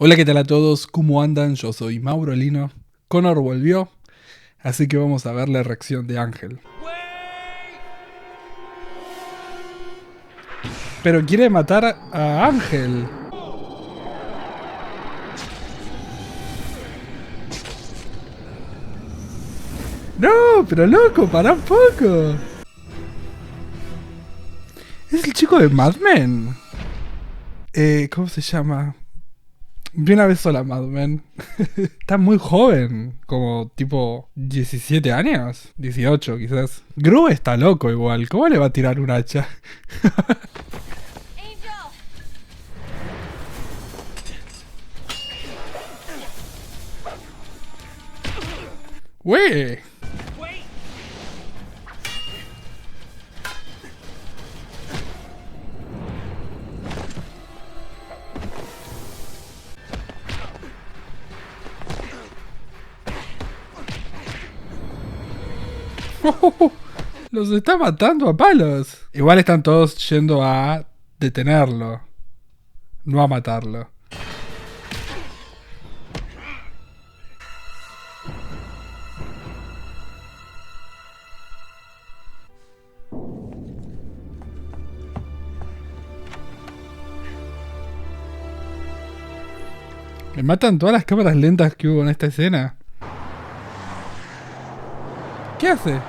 Hola, ¿qué tal a todos? ¿Cómo andan? Yo soy Mauro Lino. Connor volvió, así que vamos a ver la reacción de Ángel. Pero quiere matar a Ángel. No, pero loco, para un poco. Es el chico de Mad Men. ¿Cómo se llama? Vi una vez sola Mad Men. Está muy joven, como tipo 17 años, 18 quizás. Gru está loco igual, ¿cómo le va a tirar un hacha? ¡Wey! Los está matando a palos. Igual están todos yendo a detenerlo, no a matarlo. Me matan todas las cámaras lentas que hubo en esta escena. ¿Qué hace?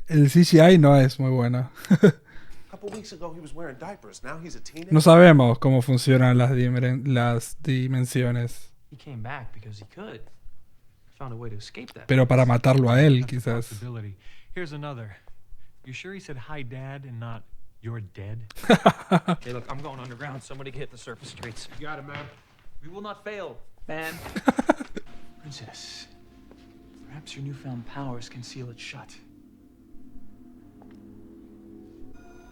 El CGI no es muy bueno. No sabemos cómo funcionan las dimensiones. Pero para matarlo a él, quizás. Here's another. You sure he said hi, Dad, and not you're dead? Hey, look, I'm going underground. Somebody hit the surface streets. You got it, man. We will not fail, man. Princess, perhaps your newfound powers can seal it shut.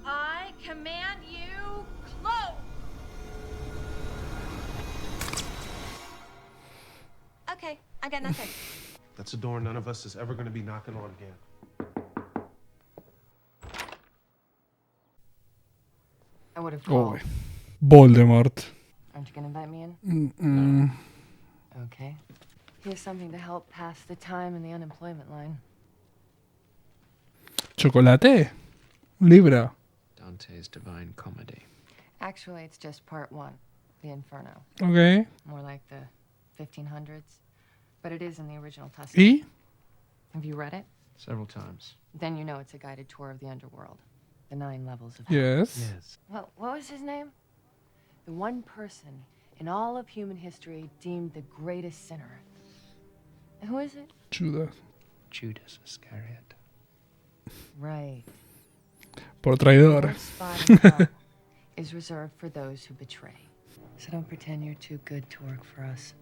I command you, close! Okay, I got nothing. That's a door none of us is ever going to be knocking on again. I would have Oh, called. Voldemort. Aren't you gonna invite me in? Okay. Here's something to help pass the time in the unemployment line. ¿Chocolate? Un libro. Dante's Divine Comedy. Actually, it's just part one, the Inferno. Ok. More like the 1500s. But it is in the original Tuscan. ¿Y? Have you read it? Several times. Then you know it's a guided tour of the underworld. The 9 levels of hell. Yes. Yes. Well, what was his name? The one person in all of human history deemed the greatest sinner. Who is it? Judas. Judas Iscariot. Right. Por The traidor. worst spot in hell is reserved for those who betray. So don't pretend you're too good to work for us.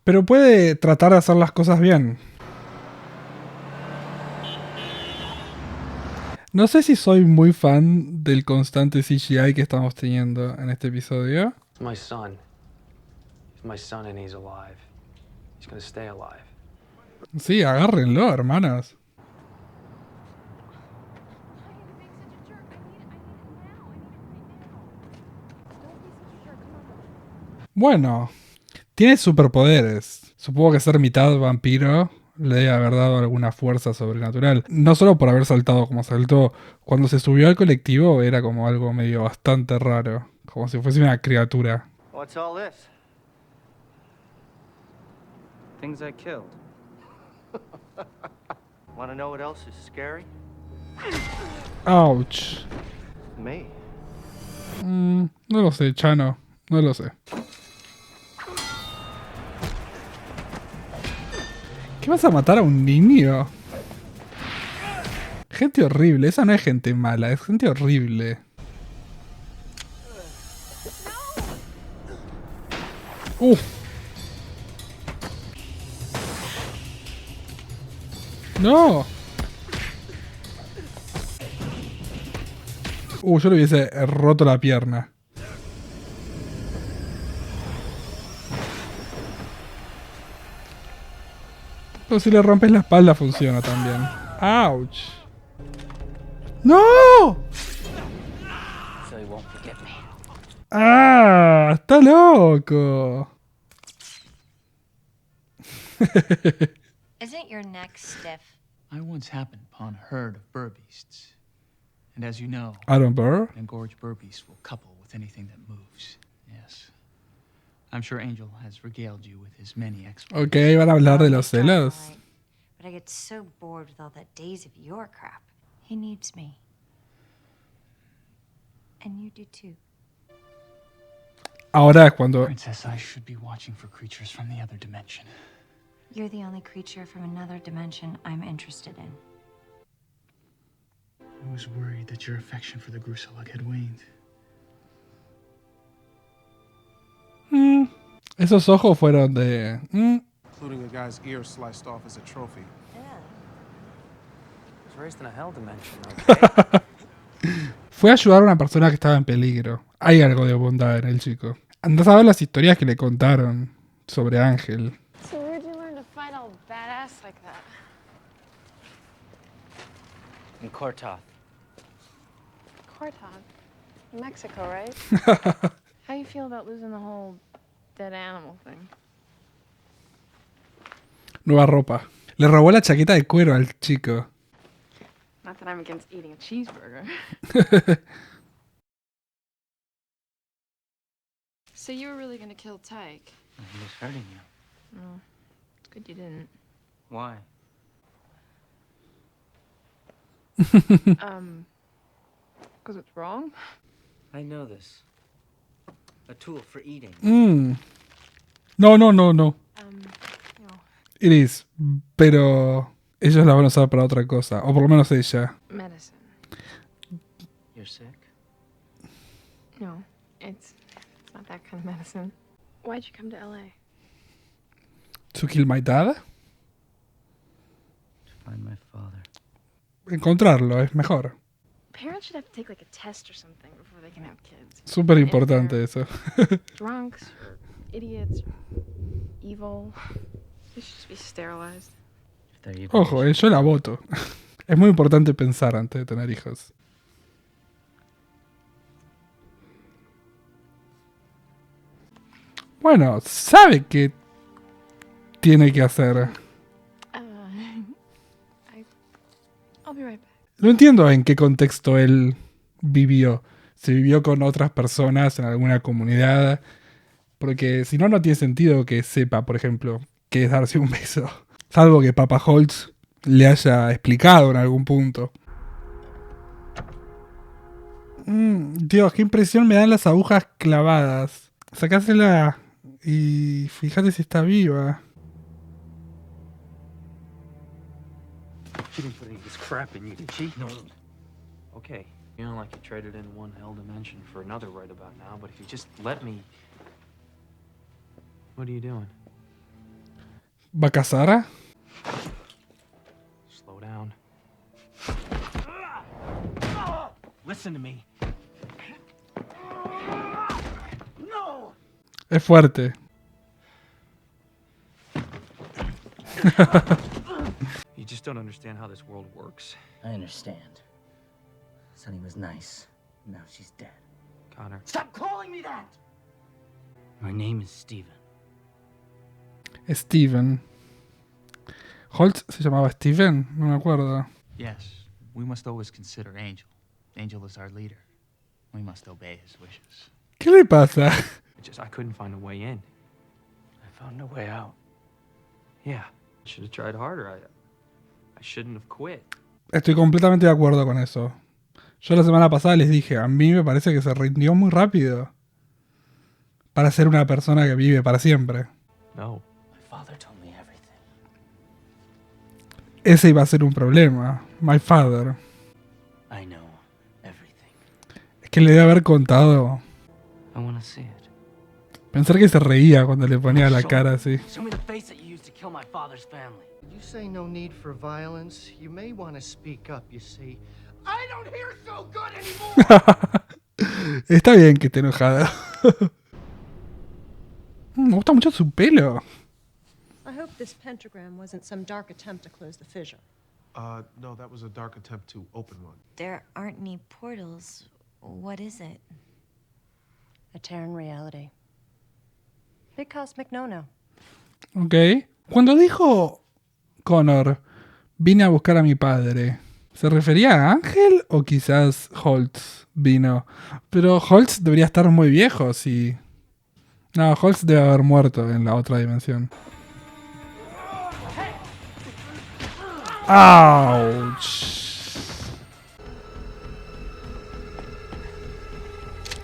Pero puede tratar de hacer las cosas bien. No sé si soy muy fan del constante CGI que estamos teniendo en este episodio. It's my son. He's my son and he's alive. He's gonna stay alive. Sí, agárrenlo, hermanos. Bueno, tiene superpoderes. Supongo que ser mitad vampiro le debe haber dado alguna fuerza sobrenatural. No solo por haber saltado como saltó. Cuando se subió al colectivo era como algo medio bastante raro. Como si fuese una criatura. What's all this? Things I killed. Want to know what else is scary? Ouch. Me. No lo sé, Chano. No lo sé. ¿Qué vas a matar a un niño? Gente horrible. Esa no es gente mala, es gente horrible. ¡No! Yo le hubiese roto la pierna. O si le rompes la espalda funciona también. ¡Auch! ¡No! So he won't forget me. ¡Ah! ¡Está loco! Isn't your neck stiff? I once happened upon a herd of burbeasts. And as you know, Aaron Burr. an engorged burbeast will couple with anything that moves. Yes. I'm sure Angel has regaled you with his many exploits. Ok, van a hablar de los celos. Alright. But I get so bored with all that days of your crap. He needs me. And you do too. Ahora es cuando... Princess, I should be watching for creatures from the other dimension. You're the only creature from another dimension I'm interested in. I was worried that your affection for the Gruselug had waned. Esos ojos fueron de... Including a guy's ear sliced off as a trophy. I was raised in a hell dimension, okay? Fue a ayudar a una persona que estaba en peligro. Hay algo de bondad en el chico. Andás a ver las historias que le contaron sobre Ángel. So where'd you learn to fight all badass like that? In Kortoth. Corton, Mexico, right? How you feel about losing the whole dead animal thing? Nueva ropa. Le robó la chaqueta de cuero al chico. Not that I'm against eating a cheeseburger. So you were really gonna kill Tyke? He was hurting you. Oh, it's good you didn't. Why? Because it's wrong? I know this. A tool for eating. No, no, no, no. No. It is. Pero ellos la van a usar para otra cosa. O por lo menos ella. Medicine. You're sick? No, it's not that kind of medicine. Why'd you come to LA? To kill my dad. To find my father. Encontrarlo es mejor. Parents should have to take like a test or something before they can have kids. Súper importante eso. Drunks or idiots or evil. They should just be sterilized. If they're evil, Ojo, yo la voto. Es muy importante pensar antes de tener hijos. Bueno, sabe qué tiene que hacer. I'll be right back. No entiendo en qué contexto él vivió. Si vivió con otras personas en alguna comunidad. Porque si no, no tiene sentido que sepa, por ejemplo, qué es darse un beso. Salvo que Papa Holtz le haya explicado en algún punto. Dios, qué impresión me dan las agujas clavadas. Sacásela y fíjate si está viva. She didn't put any of this crap in you, did she? No. Okay. You know, like you traded in one hell dimension for another right about now, but if you just let me... What are you doing? ¿Va a casar? Slow down. Listen to me. Es fuerte. You just don't understand how this world works. I understand. Sonny was nice. Now she's dead. Connor. Stop calling me that! My name is Steven. Steven. ¿Holtz se llamaba Steven? No me acuerdo. Yes, we must always consider Angel. Angel is our leader. We must obey his wishes. ¿Qué le pasa? I couldn't find a way in. I found a way out. Yeah. I should have tried harder. I shouldn't have quit. Estoy completamente de acuerdo con eso. Yo la semana pasada les dije, a mí me parece que se rindió muy rápido. Para ser una persona que vive para siempre. No. My father told me everything. Ese iba a ser un problema. My father. I know everything. Es que le debe haber contado. I want to see it. Pensar que se reía cuando le ponía la cara así. Show me the face that you used to kill my father's family. You say no need for violence. You may want to speak up, you see. I don't hear so good anymore! Está bien que esté enojada. Me gusta mucho su pelo. I hope this pentagram wasn't some dark attempt to close the fissure. No, that was a dark attempt to open one. There aren't any portals. What is it? A Terran reality. Big cosmic no-no. Ok. Cuando dijo Connor, vine a buscar a mi padre, ¿se refería a Ángel o quizás Holtz vino? Pero Holtz debería estar muy viejo, sí. No, Holtz debe haber muerto en la otra dimensión. ¡Auch!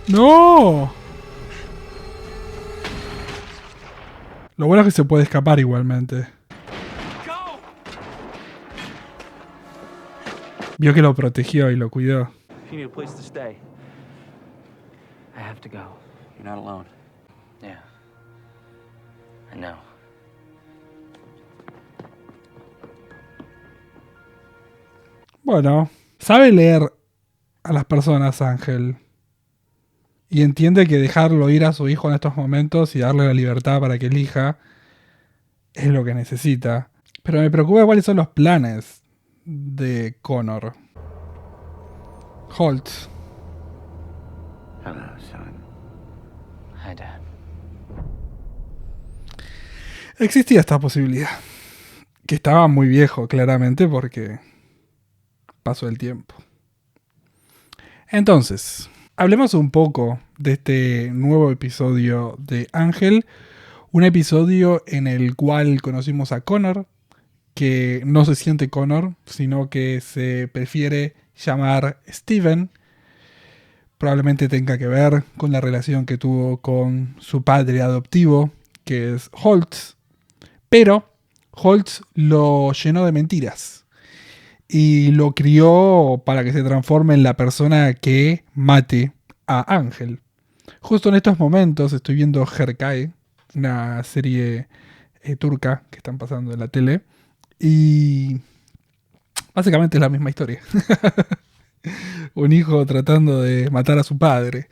¡No! Lo bueno es que se puede escapar igualmente. Vio que lo protegió y lo cuidó. If you need a place to stay, I have to go. You're not alone. Yeah. I know. Bueno, sabe leer a las personas, Ángel. Y entiende que dejarlo ir a su hijo en estos momentos y darle la libertad para que elija es lo que necesita. Pero me preocupa cuáles son los planes de Connor. Holtz. Hello, son. Hi, Dad. Existía esta posibilidad. Que estaba muy viejo, claramente, porque pasó el tiempo. Entonces, hablemos un poco de este nuevo episodio de Ángel. Un episodio en el cual conocimos a Connor, que no se siente Connor, sino que se prefiere llamar Steven. Probablemente tenga que ver con la relación que tuvo con su padre adoptivo, que es Holtz. Pero Holtz lo llenó de mentiras y lo crió para que se transforme en la persona que mate a Ángel. Justo en estos momentos estoy viendo Herkay, una serie turca que están pasando en la tele, y básicamente es la misma historia. Un hijo tratando de matar a su padre,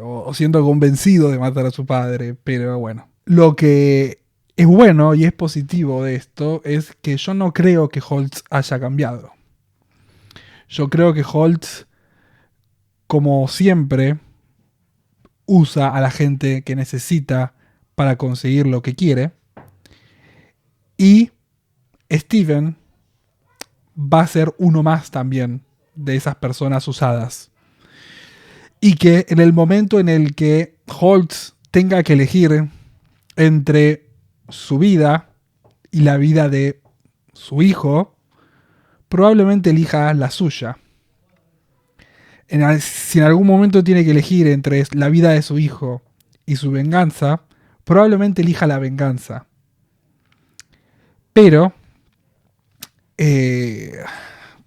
o siendo convencido de matar a su padre, pero bueno. Lo que es bueno y es positivo de esto es que yo no creo que Holtz haya cambiado. Yo creo que Holtz, como siempre, usa a la gente que necesita para conseguir lo que quiere. Y Steven va a ser uno más también de esas personas usadas. Y que en el momento en el que Holtz tenga que elegir entre su vida y la vida de su hijo, probablemente elija la suya. Si en algún momento tiene que elegir entre la vida de su hijo y su venganza, probablemente elija la venganza. Pero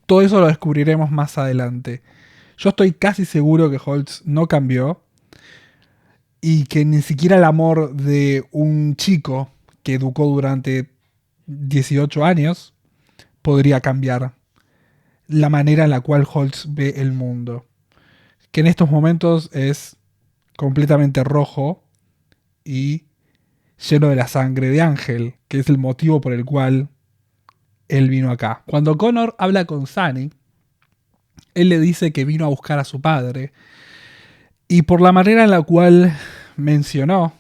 todo eso lo descubriremos más adelante. Yo estoy casi seguro que Holtz no cambió y que ni siquiera el amor de un chico que educó durante 18 años podría cambiar la manera en la cual Holtz ve el mundo. Que en estos momentos es completamente rojo y lleno de la sangre de Ángel, que es el motivo por el cual él vino acá. Cuando Connor habla con Sunny, él le dice que vino a buscar a su padre, y por la manera en la cual mencionó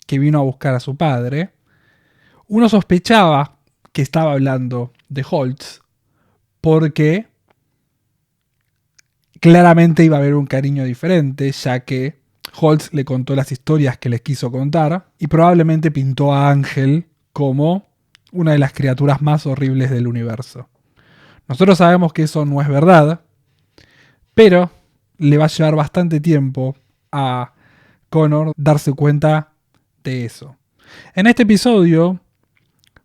que vino a buscar a su padre, uno sospechaba que estaba hablando de Holtz, porque claramente iba a haber un cariño diferente, ya que Holtz le contó las historias que les quiso contar y probablemente pintó a Ángel como una de las criaturas más horribles del universo. Nosotros sabemos que eso no es verdad, pero le va a llevar bastante tiempo a Connor darse cuenta de eso. En este episodio,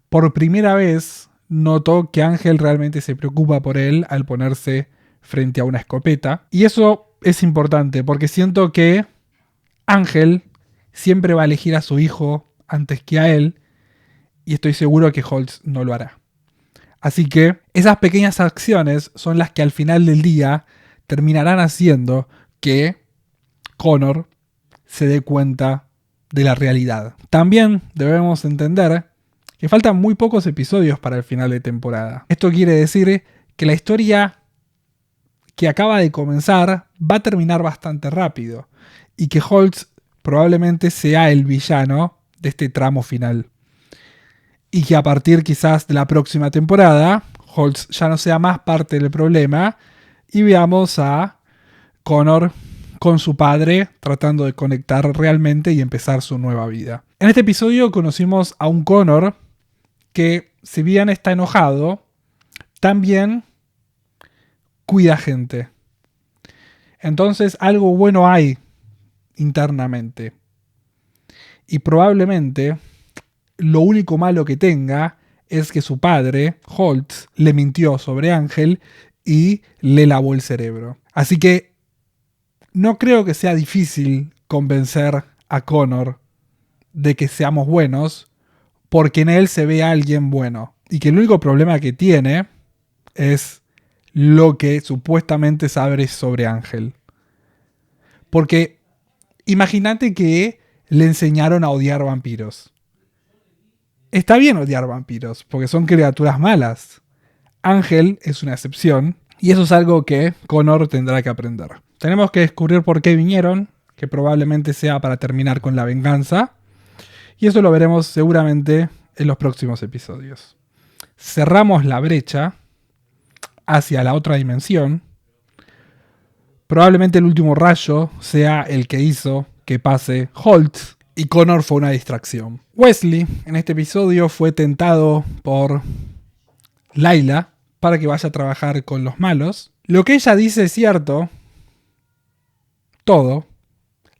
por primera vez, notó que Ángel realmente se preocupa por él al ponerse frente a una escopeta. Y eso es importante porque siento que Ángel siempre va a elegir a su hijo antes que a él, y estoy seguro que Holtz no lo hará. Así que esas pequeñas acciones son las que al final del día terminarán haciendo que Connor se dé cuenta de la realidad. También debemos entender que faltan muy pocos episodios para el final de temporada. Esto quiere decir que la historia que acaba de comenzar va a terminar bastante rápido y que Holtz probablemente sea el villano de este tramo final. Y que a partir quizás de la próxima temporada, Holtz ya no sea más parte del problema y veamos a Connor con su padre tratando de conectar realmente y empezar su nueva vida. En este episodio conocimos a un Connor que, si bien está enojado, también cuida gente. Entonces algo bueno hay internamente. Y probablemente lo único malo que tenga es que su padre, Holtz, le mintió sobre Ángel y le lavó el cerebro. Así que no creo que sea difícil convencer a Connor de que seamos buenos, porque en él se ve a alguien bueno. Y que el único problema que tiene es lo que supuestamente sabe sobre Ángel. Porque imagínate que le enseñaron a odiar vampiros. Está bien odiar vampiros, porque son criaturas malas. Ángel es una excepción, y eso es algo que Connor tendrá que aprender. Tenemos que descubrir por qué vinieron, que probablemente sea para terminar con la venganza, y eso lo veremos seguramente en los próximos episodios. Cerramos la brecha hacia la otra dimensión. Probablemente el último rayo sea el que hizo que pase Holtz, y Connor fue una distracción. Wesley, en este episodio, fue tentado por Layla para que vaya a trabajar con los malos. Lo que ella dice es cierto. Todo.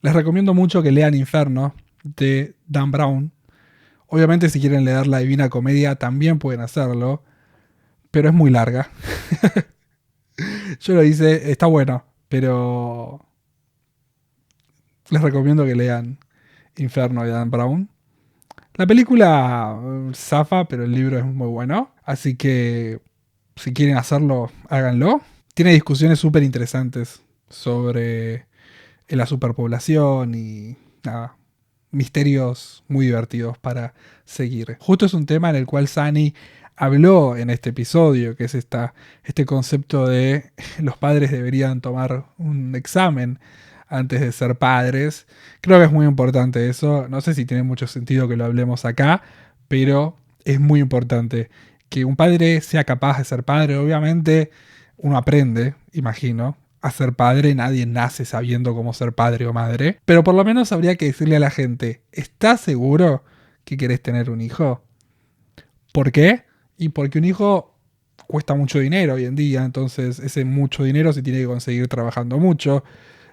Les recomiendo mucho que lean Inferno de Dan Brown. Obviamente si quieren leer La Divina Comedia también pueden hacerlo. Pero es muy larga. Yo lo hice, está bueno. Pero les recomiendo que lean Inferno de Dan Brown. La película zafa, pero el libro es muy bueno. Así que si quieren hacerlo, háganlo. Tiene discusiones súper interesantes sobre la superpoblación y nada, misterios muy divertidos para seguir. Justo es un tema en el cual Sunny habló en este episodio, que es este concepto de los padres deberían tomar un examen antes de ser padres. Creo que es muy importante eso. No sé si tiene mucho sentido que lo hablemos acá, pero es muy importante que un padre sea capaz de ser padre. Obviamente uno aprende, imagino, a ser padre. Nadie nace sabiendo cómo ser padre o madre. Pero por lo menos habría que decirle a la gente, ¿estás seguro que querés tener un hijo? ¿Por qué? Y porque un hijo cuesta mucho dinero hoy en día. Entonces ese mucho dinero se tiene que conseguir trabajando mucho.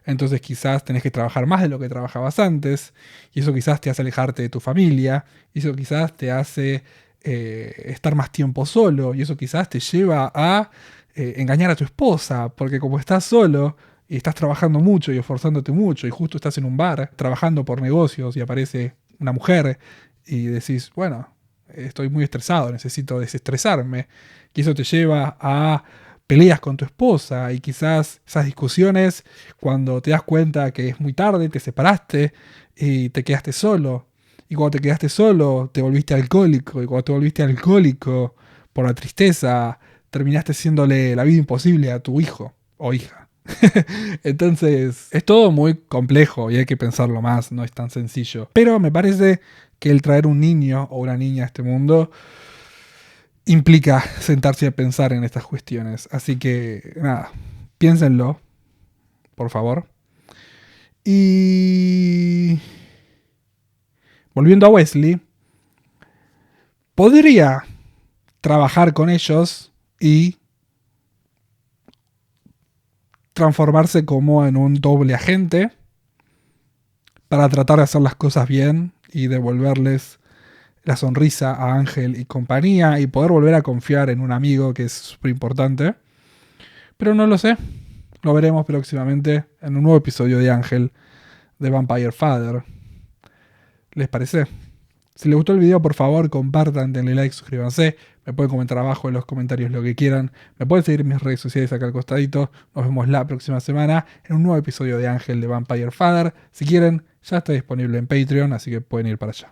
Entonces quizás tenés que trabajar más de lo que trabajabas antes, y eso quizás te hace alejarte de tu familia, y eso quizás te hace estar más tiempo solo, y eso quizás te lleva a engañar a tu esposa, porque como estás solo y estás trabajando mucho y esforzándote mucho, y justo estás en un bar trabajando por negocios y aparece una mujer y decís, bueno, estoy muy estresado, necesito desestresarme, y eso te lleva a peleas con tu esposa, y quizás esas discusiones, cuando te das cuenta que es muy tarde, te separaste y te quedaste solo. Y cuando te quedaste solo, te volviste alcohólico. Y cuando te volviste alcohólico por la tristeza, terminaste haciéndole la vida imposible a tu hijo o hija. Entonces, es todo muy complejo y hay que pensarlo más, no es tan sencillo. Pero me parece que el traer un niño o una niña a este mundo implica sentarse a pensar en estas cuestiones. Así que, nada, piénsenlo, por favor. Y volviendo a Wesley, podría trabajar con ellos y transformarse como en un doble agente para tratar de hacer las cosas bien y devolverles la sonrisa a Ángel y compañía, y poder volver a confiar en un amigo, que es súper importante. Pero no lo sé. Lo veremos próximamente en un nuevo episodio de Ángel de Vampire Father. ¿Les parece? Si les gustó el video, por favor, compartan, denle like, suscríbanse. Me pueden comentar abajo en los comentarios lo que quieran. Me pueden seguir en mis redes sociales acá al costadito. Nos vemos la próxima semana en un nuevo episodio de Ángel de Vampire Father. Si quieren, ya está disponible en Patreon, así que pueden ir para allá.